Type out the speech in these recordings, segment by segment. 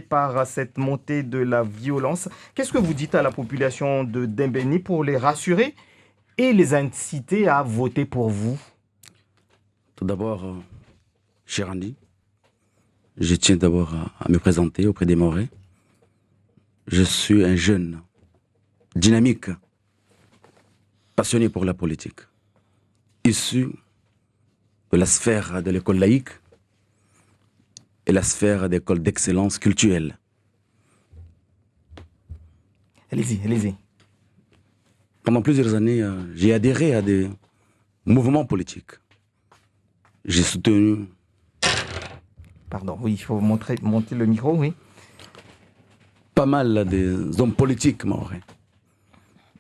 par cette montée de la violence. Qu'est-ce que vous dites à la population de Dembéni pour les rassurer et les inciter à voter pour vous? Tout d'abord, cher Andy, je tiens d'abord à me présenter auprès des Mahorais. Je suis un jeune, dynamique, passionné pour la politique, issu de la sphère de l'école laïque et la sphère d'école d'excellence culturelle. Allez-y, allez-y. Pendant plusieurs années, j'ai adhéré à des mouvements politiques. J'ai soutenu... Pardon, oui, il faut monter le micro, oui. Pas mal des hommes politiques mahorais.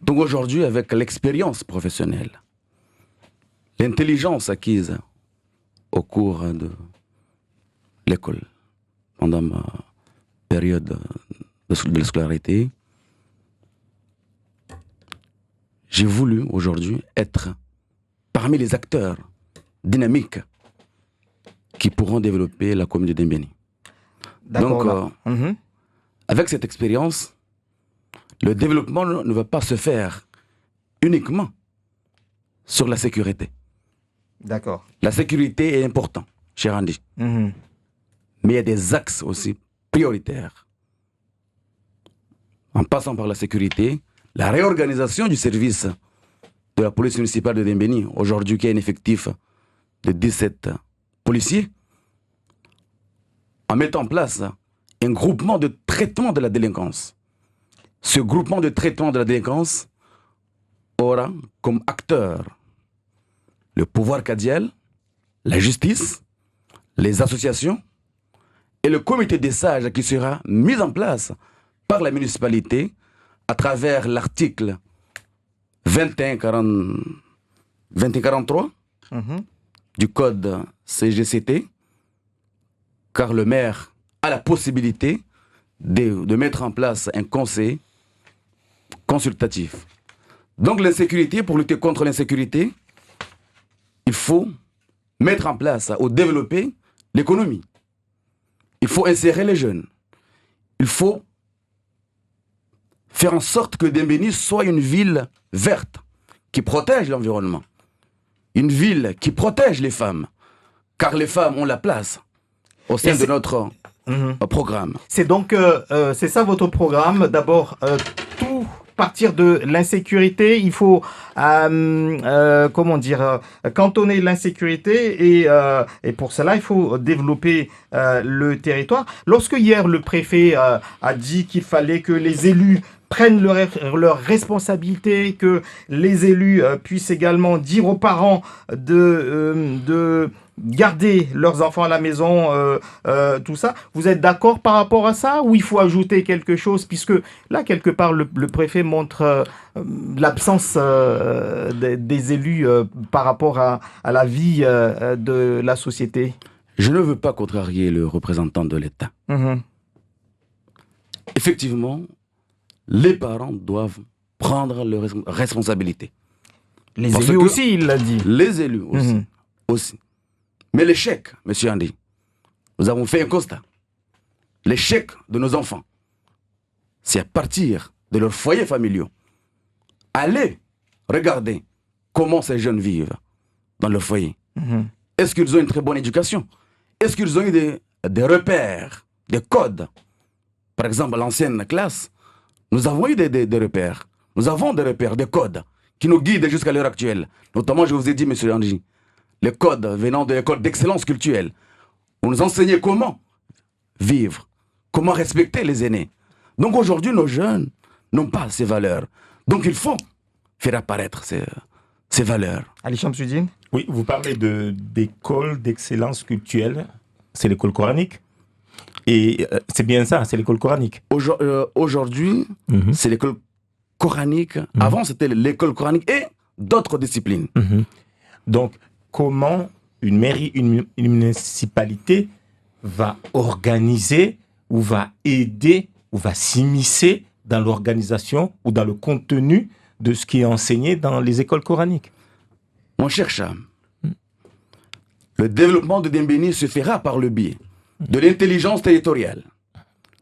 Donc aujourd'hui, avec l'expérience professionnelle, l'intelligence acquise au cours de l'école, pendant ma période de scolarité, j'ai voulu aujourd'hui être parmi les acteurs dynamiques qui pourront développer la commune de Dembéni. Donc, avec cette expérience, le développement ne va pas se faire uniquement sur la sécurité. D'accord. La sécurité est importante, cher Andy. Mais il y a des axes aussi prioritaires. En passant par la sécurité, la réorganisation du service de la police municipale de Dembéni, aujourd'hui qui a un effectif de 17 policiers, en mettant en place un groupement de traitement de la délinquance. Ce groupement de traitement de la délinquance aura comme acteur le pouvoir cadial, la justice, les associations et le comité des sages qui sera mis en place par la municipalité à travers l'article 2143 du code CGCT, car le maire a la possibilité de mettre en place un conseil consultatif. Donc l'insécurité, pour lutter contre l'insécurité, il faut mettre en place ou développer l'économie. Il faut insérer les jeunes. Il faut faire en sorte que Dembéni soit une ville verte qui protège l'environnement. Une ville qui protège les femmes. Car les femmes ont la place au sein de notre programme. C'est donc, c'est ça votre programme. D'abord, tout partir de l'insécurité, il faut, comment dire, cantonner l'insécurité et pour cela, il faut développer le territoire. Lorsque hier, le préfet a dit qu'il fallait que les élus prennent leurs responsabilités, que les élus puissent également dire aux parents de garder leurs enfants à la maison, tout ça. Vous êtes d'accord par rapport à ça ou il faut ajouter quelque chose puisque là, quelque part, le préfet montre l'absence des élus par rapport à la vie de la société? Je ne veux pas contrarier le représentant de l'État. Effectivement, les parents doivent prendre leurs responsabilités. Les élus aussi, il l'a dit. Les élus aussi. Mais l'échec, M. Andy, nous avons fait un constat. L'échec de nos enfants, c'est à partir de leurs foyers familiaux. Allez regarder comment ces jeunes vivent dans leur foyer. Est-ce qu'ils ont une très bonne éducation? Est-ce qu'ils ont eu des repères, des codes? Par exemple, à l'ancienne classe, nous avons eu des repères. Nous avons des repères, des codes qui nous guident jusqu'à l'heure actuelle. Notamment, je vous ai dit, M. Andy, les codes venant de l'école d'excellence culturelle. On nous enseignait comment vivre, comment respecter les aînés. Donc aujourd'hui, nos jeunes n'ont pas ces valeurs. Donc il faut faire apparaître ces valeurs. Ali Chamsudine? Oui, vous parlez d'école d'excellence culturelle. C'est l'école coranique. Et c'est bien ça, c'est l'école coranique. Aujourd'hui, c'est l'école coranique. Avant, c'était l'école coranique et d'autres disciplines. Donc, comment une mairie, une municipalité va organiser ou va aider ou va s'immiscer dans l'organisation ou dans le contenu de ce qui est enseigné dans les écoles coraniques? Mon cher Cham, le développement de Dembéni se fera par le biais de l'intelligence territoriale,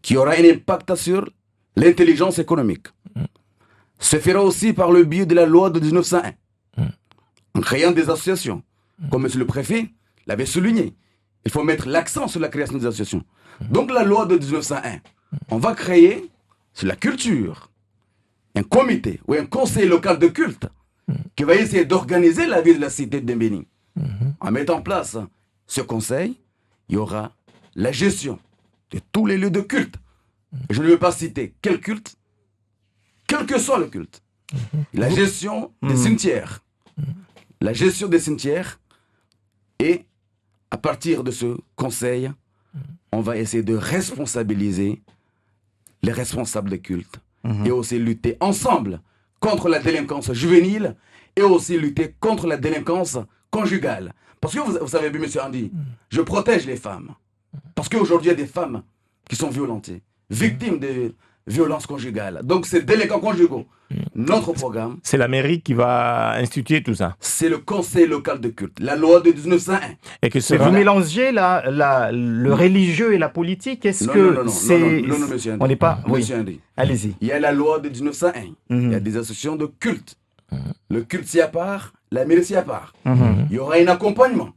qui aura un impact sur l'intelligence économique. Se fera aussi par le biais de la loi de 1901, en créant des associations. Comme monsieur le préfet l'avait souligné, il faut mettre l'accent sur la création des associations. Donc la loi de 1901, on va créer sur la culture un comité ou un conseil local de culte qui va essayer d'organiser la vie de la cité de Dembéni. En mettant en place ce conseil, il y aura la gestion de tous les lieux de culte. Et je ne veux pas citer quel culte, quel que soit le culte. La gestion des cimetières. La gestion des cimetières. Et à partir de ce conseil, on va essayer de responsabiliser les responsables des cultes. Et aussi lutter ensemble contre la délinquance juvénile et aussi lutter contre la délinquance conjugale. Parce que vous savez bien, monsieur Andy, je protège les femmes. Parce qu'aujourd'hui, il y a des femmes qui sont violentées, victimes de violences conjugales. Donc, c'est délinquants conjugaux. Notre programme... C'est la mairie qui va instituer tout ça. C'est le conseil local de culte, la loi de 1901. Et que Vous mélangez le religieux et la politique. Est-ce que c'est... Non, monsieur Andy. On n'est pas... Monsieur Andy. Allez-y. Il y a la loi de 1901. Il y a des associations de culte. Le culte s'y à part, la mairie s'y à part. Il y aura un accompagnement.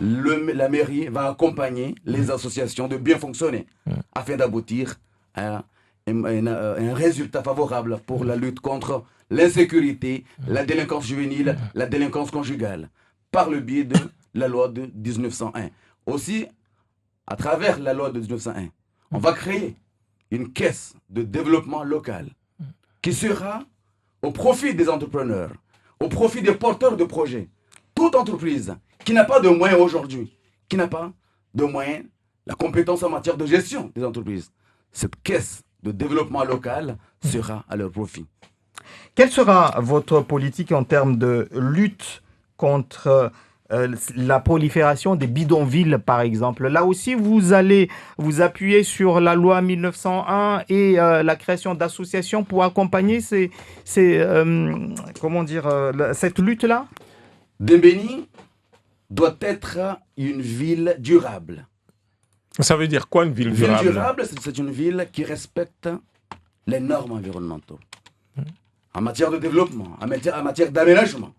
La mairie va accompagner les associations de bien fonctionner afin d'aboutir à un résultat favorable pour la lutte contre l'insécurité, la délinquance juvénile, la délinquance conjugale, par le biais de la loi de 1901. Aussi, à travers la loi de 1901, on va créer une caisse de développement local qui sera au profit des entrepreneurs, au profit des porteurs de projets. Toute entreprise qui n'a pas de moyens aujourd'hui, qui n'a pas de moyens, la compétence en matière de gestion des entreprises, cette caisse de développement local sera à leur profit. Quelle sera votre politique en termes de lutte contre la prolifération des bidonvilles, par exemple? Là aussi, vous allez vous appuyer sur la loi 1901 et la création d'associations pour accompagner cette lutte-là? Dembéni doit être une ville durable. Ça veut dire quoi, une ville durable? Une ville durable, c'est une ville qui respecte les normes environnementales. En matière de développement, en matière d'aménagement.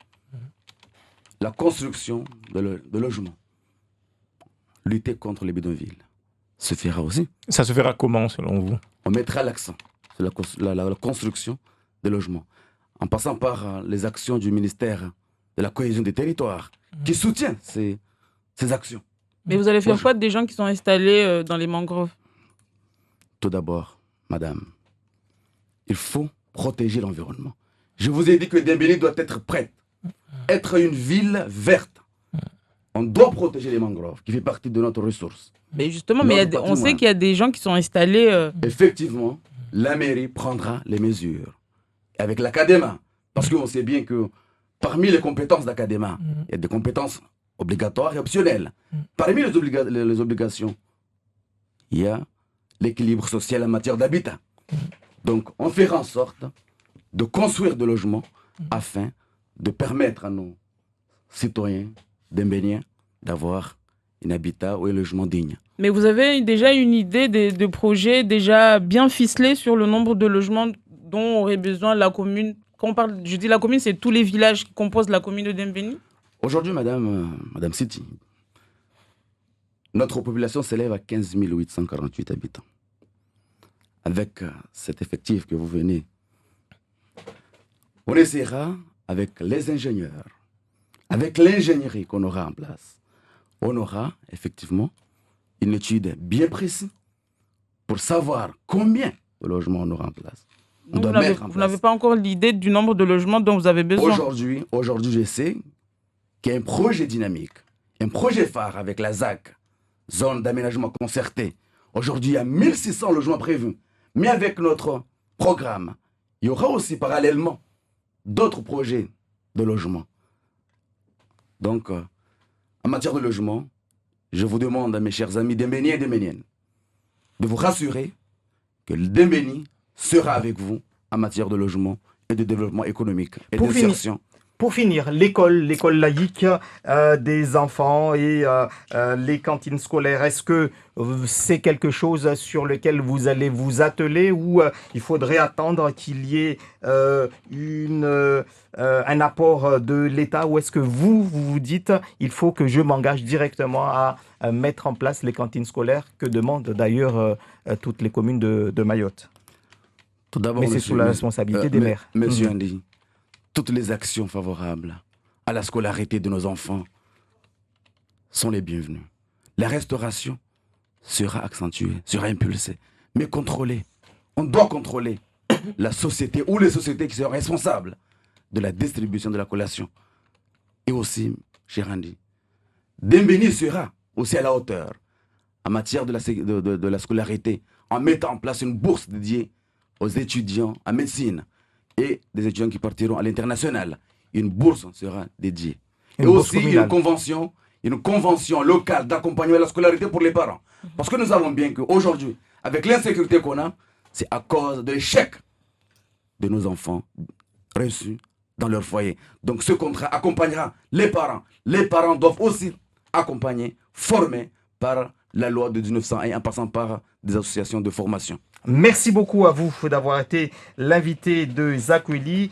La construction de logements. Lutter contre les bidonvilles se fera aussi. Ça se fera comment, selon vous? On mettra l'accent sur la construction de logements. En passant par les actions du ministère de la cohésion des territoires, qui soutient ces actions. Mais vous allez faire quoi des gens qui sont installés dans les mangroves? Tout d'abord, madame, il faut protéger l'environnement. Je vous ai dit que Dembéni doit être prête, être une ville verte. On doit protéger les mangroves, qui fait partie de notre ressource. Mais justement, on sait qu'il y a des gens qui sont installés... Effectivement, la mairie prendra les mesures. Avec l'Académa, parce qu'on sait bien que parmi les compétences d'Académa, il y a des compétences obligatoires et optionnelles. Parmi les obligations, il y a l'équilibre social en matière d'habitat. Donc, on fera en sorte de construire des logements afin de permettre à nos citoyens dembéniens d'avoir un habitat ou un logement digne. Mais vous avez déjà une idée de projets déjà bien ficelés sur le nombre de logements dont aurait besoin la commune? Quand on parle, je dis la commune, c'est tous les villages qui composent la commune de Dembéni? Aujourd'hui, Madame Siti, notre population s'élève à 15 848 habitants. Avec cet effectif que vous venez, on essaiera, avec les ingénieurs, avec l'ingénierie qu'on aura en place, on aura effectivement une étude bien précise pour savoir combien de logements on aura en place. Donc vous n'avez pas encore l'idée du nombre de logements dont vous avez besoin? Aujourd'hui, je sais qu'il y a un projet dynamique, un projet phare avec la ZAC, zone d'aménagement concerté. Aujourd'hui, il y a 1600 logements prévus. Mais avec notre programme, il y aura aussi parallèlement d'autres projets de logement. Donc, en matière de logement, je vous demande, mes chers amis dembéniens et dembéniennes, de vous rassurer que le Dembéni sera avec vous en matière de logement et de développement économique et d'insertion Pour finir, l'école laïque des enfants et les cantines scolaires, est-ce que c'est quelque chose sur lequel vous allez vous atteler ou il faudrait attendre qu'il y ait un apport de l'État ou est-ce que vous dites il faut que je m'engage directement à mettre en place les cantines scolaires que demandent d'ailleurs toutes les communes de Mayotte? Tout d'abord, Mais c'est sous la responsabilité des maires. Monsieur Andy, toutes les actions favorables à la scolarité de nos enfants sont les bienvenues. La restauration sera accentuée, sera impulsée, mais contrôlée. On doit contrôler la société ou les sociétés qui sont responsables de la distribution de la collation. Et aussi, cher Andy, Dembéni sera aussi à la hauteur en matière de la scolarité en mettant en place une bourse dédiée aux étudiants en médecine et des étudiants qui partiront à l'international. Une bourse sera dédiée. Et aussi une convention locale d'accompagnement à la scolarité pour les parents. Parce que nous savons bien qu'aujourd'hui, avec l'insécurité qu'on a, c'est à cause de l'échec de nos enfants reçus dans leur foyer. Donc ce contrat accompagnera les parents. Les parents doivent aussi accompagner, former par la loi de 1901 en passant par des associations de formation. Merci beaucoup à vous d'avoir été l'invité de Zakweli.